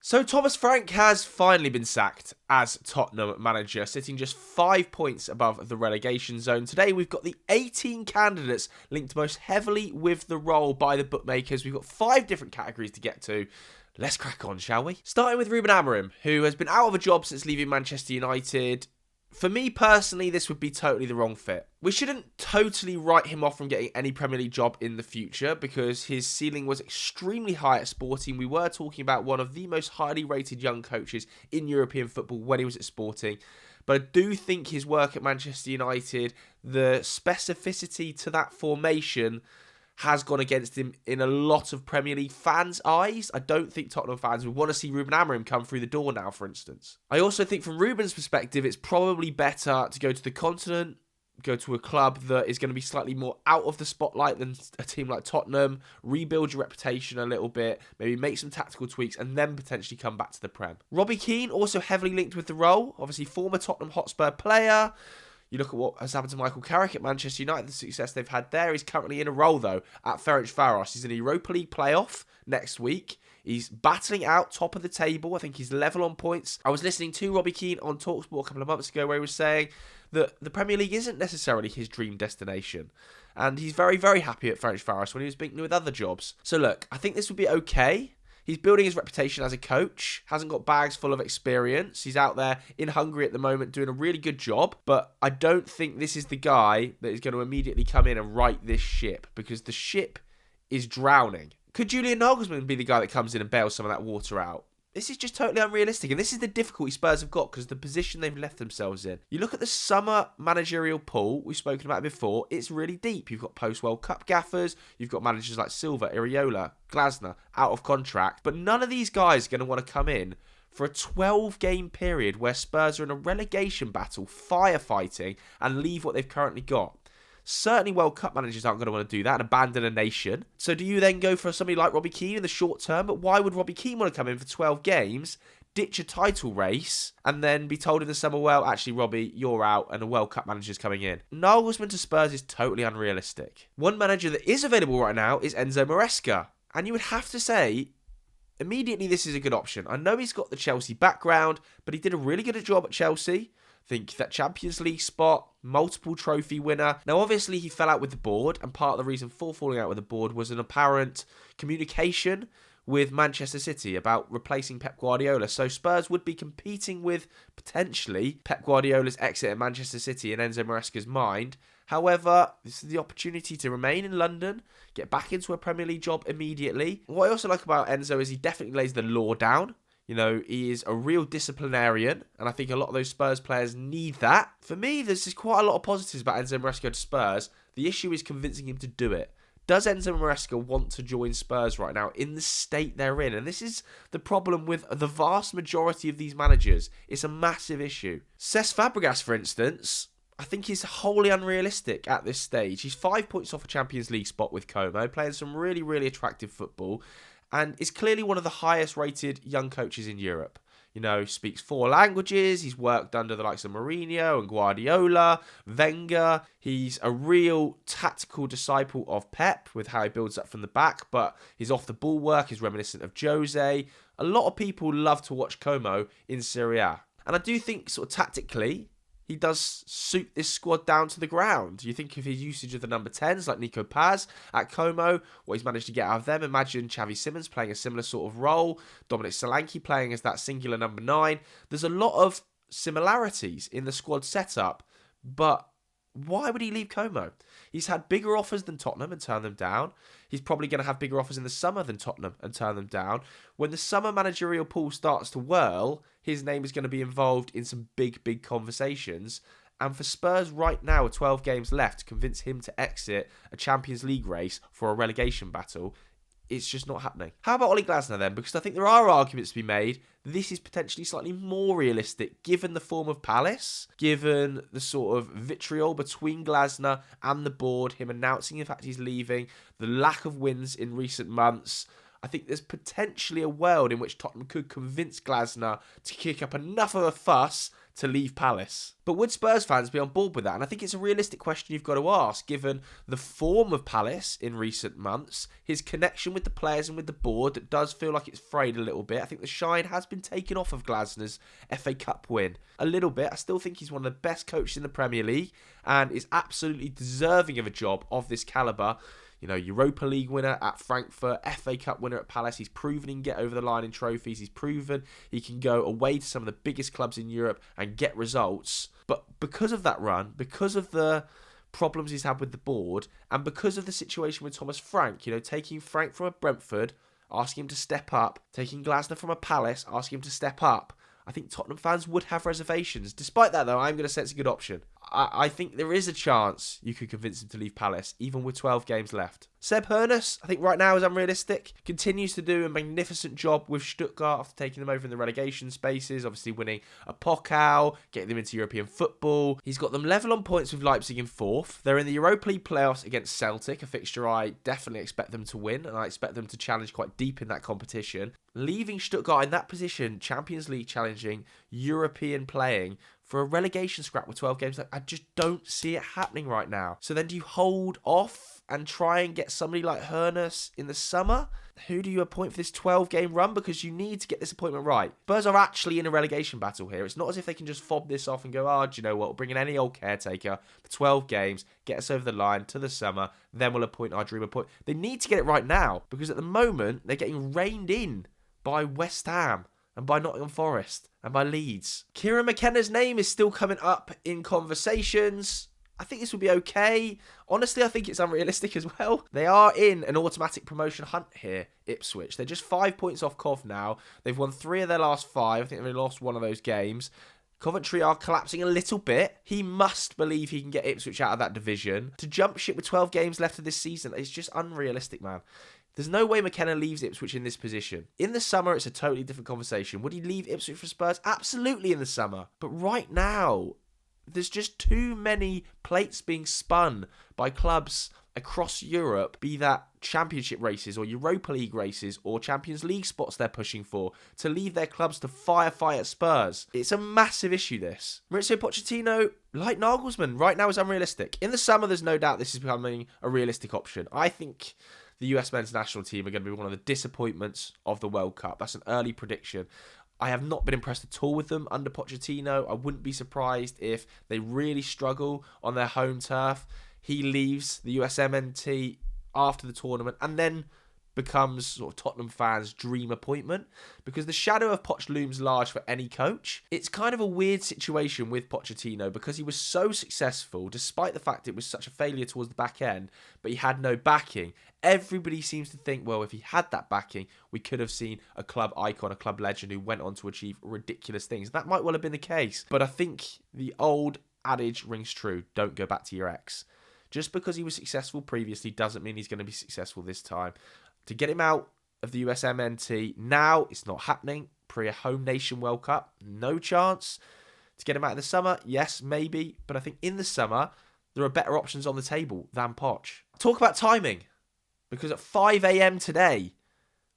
So Thomas Frank has finally been sacked as Tottenham manager, sitting just 5 points above the relegation zone. Today we've got the 18 candidates linked most heavily with the role by the bookmakers. We've got 5 different categories to get to. Let's crack on, shall we? Starting with Ruben Amorim, who has been out of a job since leaving Manchester United. For me personally, this would be totally the wrong fit. We shouldn't totally write him off from getting any Premier League job in the future because his ceiling was extremely high at Sporting. We were talking about one of the most highly rated young coaches in European football when he was at Sporting. But I do think his work at Manchester United, the specificity to that formation has gone against him in a lot of Premier League fans' eyes. I don't think Tottenham fans would want to see Ruben Amorim come through the door now, for instance. I also think from Ruben's perspective, it's probably better to go to the continent, go to a club that is going to be slightly more out of the spotlight than a team like Tottenham, rebuild your reputation a little bit, maybe make some tactical tweaks, and then potentially come back to the Prem. Robbie Keane, also heavily linked with the role, obviously former Tottenham Hotspur player. You look at what has happened to Michael Carrick at Manchester United, the success they've had there. He's currently in a role, though, at Ferencváros. He's in a Europa League playoff next week. He's battling out top of the table. I think he's level on points. I was listening to Robbie Keane on TalkSport a couple of months ago where he was saying that the Premier League isn't necessarily his dream destination. And he's very, very happy at Ferencváros when he was speaking with other jobs. So look, I think this would be okay. He's building his reputation as a coach, hasn't got bags full of experience. He's out there in Hungary at the moment doing a really good job, but I don't think this is the guy that is going to immediately come in and right this ship because the ship is drowning. Could Julian Nagelsmann be the guy that comes in and bails some of that water out? This is just totally unrealistic, and this is the difficulty Spurs have got because the position they've left themselves in. You look at the summer managerial pool, we've spoken about it before, it's really deep. You've got post-World Cup gaffers, you've got managers like Silva, Iraola, Glasner, out of contract, but none of these guys are going to want to come in for a 12-game period where Spurs are in a relegation battle, firefighting, and leave what they've currently got. Certainly World Cup managers aren't going to want to do that and abandon a nation. So do you then go for somebody like Robbie Keane in the short term? But why would Robbie Keane want to come in for 12 games, ditch a title race, and then be told in the summer, well, actually, Robbie, you're out and a World Cup manager's coming in? Nagelsmann to Spurs is totally unrealistic. One manager that is available right now is Enzo Maresca. And you would have to say, immediately this is a good option. I know he's got the Chelsea background, but he did a really good job at Chelsea. Think that Champions League spot, multiple trophy winner. Now, obviously, he fell out with the board, and part of the reason for falling out with the board was an apparent communication with Manchester City about replacing Pep Guardiola. So Spurs would be competing with, potentially, Pep Guardiola's exit at Manchester City in Enzo Maresca's mind. However, this is the opportunity to remain in London, get back into a Premier League job immediately. What I also like about Enzo is he definitely lays the law down. You know, he is a real disciplinarian, and I think a lot of those Spurs players need that. For me, there's quite a lot of positives about Enzo Maresca to Spurs. The issue is convincing him to do it. Does Enzo Maresca want to join Spurs right now in the state they're in? And this is the problem with the vast majority of these managers. It's a massive issue. Cesc Fabregas, for instance, I think he's wholly unrealistic at this stage. He's 5 points off a Champions League spot with Como, playing some really, really attractive football, and is clearly one of the highest rated young coaches in Europe. You know, speaks 4 languages. He's worked under the likes of Mourinho and Guardiola, Wenger. He's a real tactical disciple of Pep with how he builds up from the back, but his off-the-ball work is reminiscent of Jose. A lot of people love to watch Como in Serie A. And I do think sort of tactically, he does suit this squad down to the ground. You think of his usage of the number 10s like Nico Paz at Como, what he's managed to get out of them. Imagine Xavi Simons playing a similar sort of role, Dominic Solanke playing as that singular number 9. There's a lot of similarities in the squad setup, but why would he leave Como? He's had bigger offers than Tottenham and turned them down. He's probably going to have bigger offers in the summer than Tottenham and turn them down. When the summer managerial pool starts to whirl, his name is going to be involved in some big, big conversations. And for Spurs right now, with 12 games left, to convince him to exit a Champions League race for a relegation battle, it's just not happening. How about Ole Glasner then? Because I think there are arguments to be made. This is potentially slightly more realistic given the form of Palace, given the sort of vitriol between Glasner and the board, him announcing in fact he's leaving, the lack of wins in recent months. I think there's potentially a world in which Tottenham could convince Glasner to kick up enough of a fuss to leave Palace. But would Spurs fans be on board with that? And I think it's a realistic question you've got to ask, given the form of Palace in recent months, his connection with the players and with the board that does feel like it's frayed a little bit. I think the shine has been taken off of Glasner's FA Cup win a little bit. I still think he's one of the best coaches in the Premier League and is absolutely deserving of a job of this calibre. You know, Europa League winner at Frankfurt, FA Cup winner at Palace. He's proven he can get over the line in trophies. He's proven he can go away to some of the biggest clubs in Europe and get results. But because of that run, because of the problems he's had with the board, and because of the situation with Thomas Frank, you know, taking Frank from a Brentford, asking him to step up, taking Glasner from a Palace, asking him to step up, I think Tottenham fans would have reservations. Despite that, though, I'm going to say it's a good option. I think there is a chance you could convince him to leave Palace, even with 12 games left. Seb Hernus, I think right now is unrealistic. Continues to do a magnificent job with Stuttgart after taking them over in the relegation spaces, obviously winning a Pokal, getting them into European football. He's got them level on points with Leipzig in 4th. They're in the Europa League playoffs against Celtic, a fixture I definitely expect them to win, and I expect them to challenge quite deep in that competition. Leaving Stuttgart in that position, Champions League challenging, European playing, for a relegation scrap with 12 games, I just don't see it happening right now. So then do you hold off and try and get somebody like Hernus in the summer? Who do you appoint for this 12-game run? Because you need to get this appointment right. Spurs are actually in a relegation battle here. It's not as if they can just fob this off and go, do you know what, we'll bring in any old caretaker for 12 games, get us over the line to the summer, then we'll appoint our dream appointment. They need to get it right now, because at the moment, they're getting reined in by West Ham and by Nottingham Forest and by Leeds. Kieran McKenna's name is still coming up in conversations. I think this will be okay. Honestly, I think it's unrealistic as well. They are in an automatic promotion hunt here, Ipswich. They're just 5 points off Cov now. They've won 3 of their last 5. I think they've only lost 1 of those games. Coventry are collapsing a little bit. He must believe he can get Ipswich out of that division. To jump ship with 12 games left of this season, it's just unrealistic, man. There's no way McKenna leaves Ipswich in this position. In the summer, it's a totally different conversation. Would he leave Ipswich for Spurs? Absolutely in the summer. But right now, there's just too many plates being spun by clubs across Europe, be that championship races or Europa League races or Champions League spots they're pushing for, to leave their clubs to firefight at Spurs. It's a massive issue, this. Mauricio Pochettino, like Nagelsmann, right now is unrealistic. In the summer, there's no doubt this is becoming a realistic option. I think the US men's national team are going to be one of the disappointments of the World Cup. That's an early prediction. I have not been impressed at all with them under Pochettino. I wouldn't be surprised if they really struggle on their home turf. He leaves the USMNT after the tournament and then becomes sort of Tottenham fans' dream appointment, because the shadow of Poch looms large for any coach. It's kind of a weird situation with Pochettino because he was so successful despite the fact it was such a failure towards the back end, but he had no backing. Everybody seems to think, well, if he had that backing, we could have seen a club icon, a club legend who went on to achieve ridiculous things. That might well have been the case, but I think the old adage rings true: don't go back to your ex. Just because he was successful previously doesn't mean he's going to be successful this time. To get him out of the USMNT now, it's not happening. Pre a home nation World Cup, no chance. To get him out in the summer, yes, maybe. But I think in the summer, there are better options on the table than Poch. Talk about timing. Because at 5 a.m. today,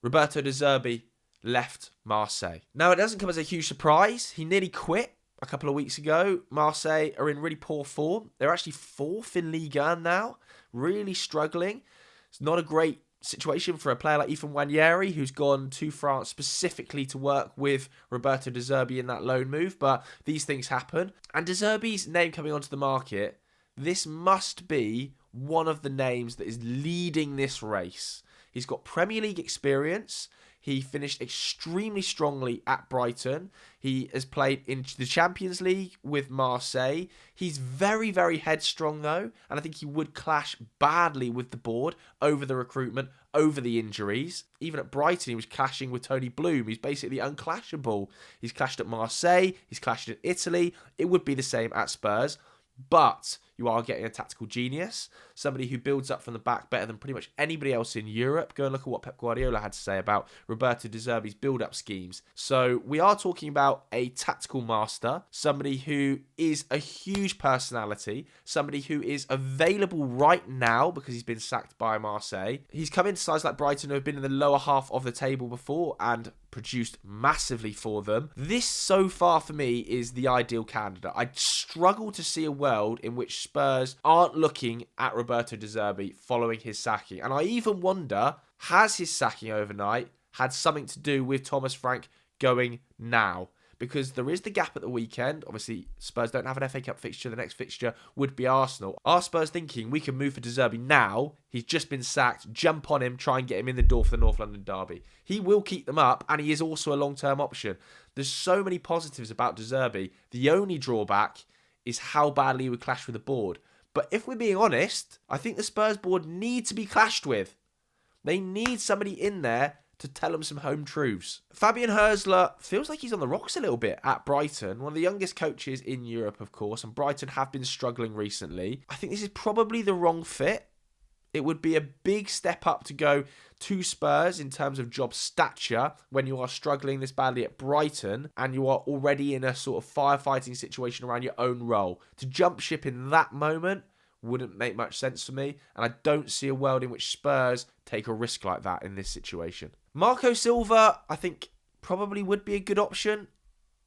Roberto De Zerbi left Marseille. Now, it doesn't come as a huge surprise. He nearly quit a couple of weeks ago. Marseille are in really poor form. They're actually 4th in Ligue 1 now. Really struggling. It's not a great situation for a player like Ethan Nwaneri, who's gone to France specifically to work with Roberto De Zerbi in that loan move, but these things happen. And De Zerbi's name coming onto the market, this must be one of the names that is leading this race. He's got Premier League experience. He finished extremely strongly at Brighton. He has played in the Champions League with Marseille. He's very, very headstrong, though, and I think he would clash badly with the board over the recruitment, over the injuries. Even at Brighton, he was clashing with Tony Bloom. He's basically unclashable. He's clashed at Marseille. He's clashed in Italy. It would be the same at Spurs. But you are getting a tactical genius, somebody who builds up from the back better than pretty much anybody else in Europe. Go and look at what Pep Guardiola had to say about Roberto De Zerbi's build-up schemes. So we are talking about a tactical master, somebody who is a huge personality, somebody who is available right now because he's been sacked by Marseille. He's come into sides like Brighton, who have been in the lower half of the table before and produced massively for them. This so far for me is the ideal candidate. I struggle to see a world in which Spurs aren't looking at Roberto De Zerbi following his sacking. And I even wonder, has his sacking overnight had something to do with Thomas Frank going now? Because there is the gap at the weekend. Obviously, Spurs don't have an FA Cup fixture. The next fixture would be Arsenal. Are Spurs thinking we can move for De Zerbi now? He's just been sacked. Jump on him. Try and get him in the door for the North London derby. He will keep them up, and he is also a long-term option. There's so many positives about De Zerbi. The only drawback is how badly he would clash with the board. But if we're being honest, I think the Spurs board need to be clashed with. They need somebody in there to tell them some home truths. Fabian Hürzeler feels like he's on the rocks a little bit at Brighton. One of the youngest coaches in Europe, of course, and Brighton have been struggling recently. I think this is probably the wrong fit. It would be a big step up to go to Spurs in terms of job stature when you are struggling this badly at Brighton and you are already in a sort of firefighting situation around your own role. To jump ship in that moment wouldn't make much sense for me, and I don't see a world in which Spurs take a risk like that in this situation. Marco Silva, I think, probably would be a good option.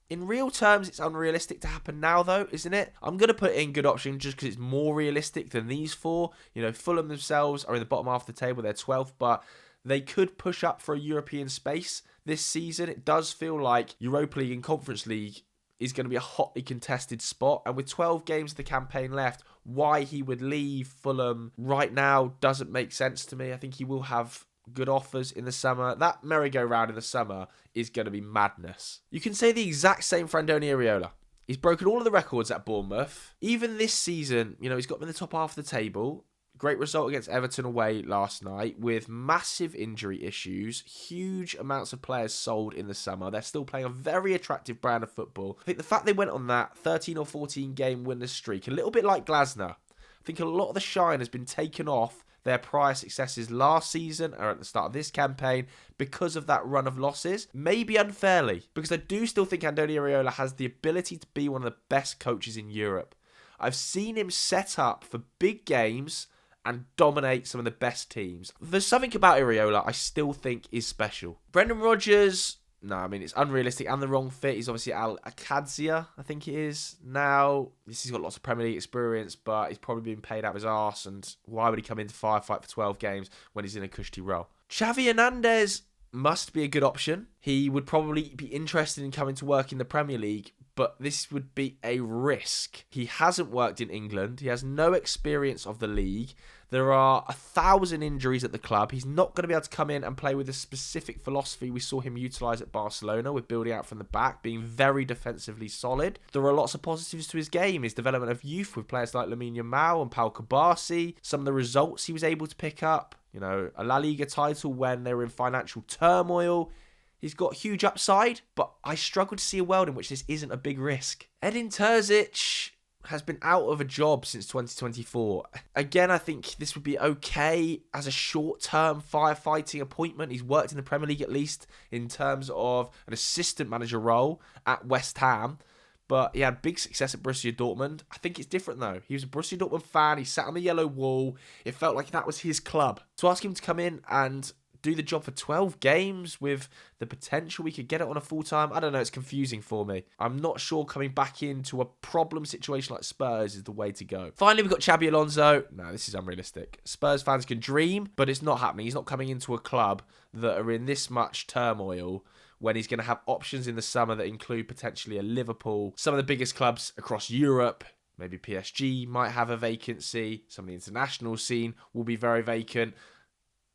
In real terms, it's unrealistic to happen now, though, isn't it? I'm going to put in good option just because it's more realistic than these four. You know, Fulham themselves are in the bottom half of the table. They're 12th, but they could push up for a European space this season. It does feel like Europa League and Conference League is going to be a hotly contested spot. And with 12 games of the campaign left, why he would leave Fulham right now doesn't make sense to me. I think he will have good offers in the summer. That merry-go-round in the summer is going to be madness. You can say the exact same for Andoni Iraola. He's broken all of the records at Bournemouth. Even this season, you know, he's got them in the top half of the table. Great result against Everton away last night with massive injury issues, huge amounts of players sold in the summer. They're still playing a very attractive brand of football. I think the fact they went on that 13 or 14 game winner streak, a little bit like Glasner, I think a lot of the shine has been taken off their prior successes last season or at the start of this campaign because of that run of losses. Maybe unfairly, because I do still think Andoni Iraola has the ability to be one of the best coaches in Europe. I've seen him set up for big games and dominate some of the best teams. There's something about Iraola I still think is special. Brendan Rodgers, no, I mean, it's unrealistic and the wrong fit. He's obviously Al Akadzia, I think it is. Now, he's got lots of Premier League experience, but he's probably been paid out of his arse, and why would he come into firefight for 12 games when he's in a cushy role? Xavi Hernandez must be a good option. He would probably be interested in coming to work in the Premier League, but this would be a risk. He hasn't worked in England. He has no experience of the league. There are 1,000 injuries at the club. He's not going to be able to come in and play with a specific philosophy we saw him utilise at Barcelona with building out from the back, being very defensively solid. There are lots of positives to his game. His development of youth with players like Lamine Yamal and Pau Kabasi. Some of the results he was able to pick up. You know, a La Liga title when they were in financial turmoil. He's got huge upside, but I struggle to see a world in which this isn't a big risk. Edin Terzic has been out of a job since 2024. Again, I think this would be okay as a short-term firefighting appointment. He's worked in the Premier League at least in terms of an assistant manager role at West Ham. But he had big success at Borussia Dortmund. I think it's different though. He was a Borussia Dortmund fan. He sat on the yellow wall. It felt like that was his club. To ask him to come in and do the job for 12 games with the potential we could get it on a full-time, I don't know, it's confusing for me. I'm not sure coming back into a problem situation like Spurs is the way to go. Finally, we've got Xabi Alonso. No, this is unrealistic. Spurs fans can dream, but it's not happening. He's not coming into a club that are in this much turmoil when he's going to have options in the summer that include potentially a Liverpool, some of the biggest clubs across Europe. Maybe PSG might have a vacancy. Some of the international scene will be very vacant.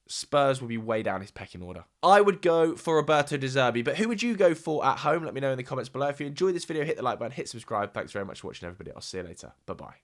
Spurs will be way down his pecking order. I would go for Roberto De Zerbi, but who would you go for at home? Let me know in the comments below. If you enjoyed this video, hit the like button, hit subscribe. Thanks very much for watching, everybody. I'll see you later. Bye-bye.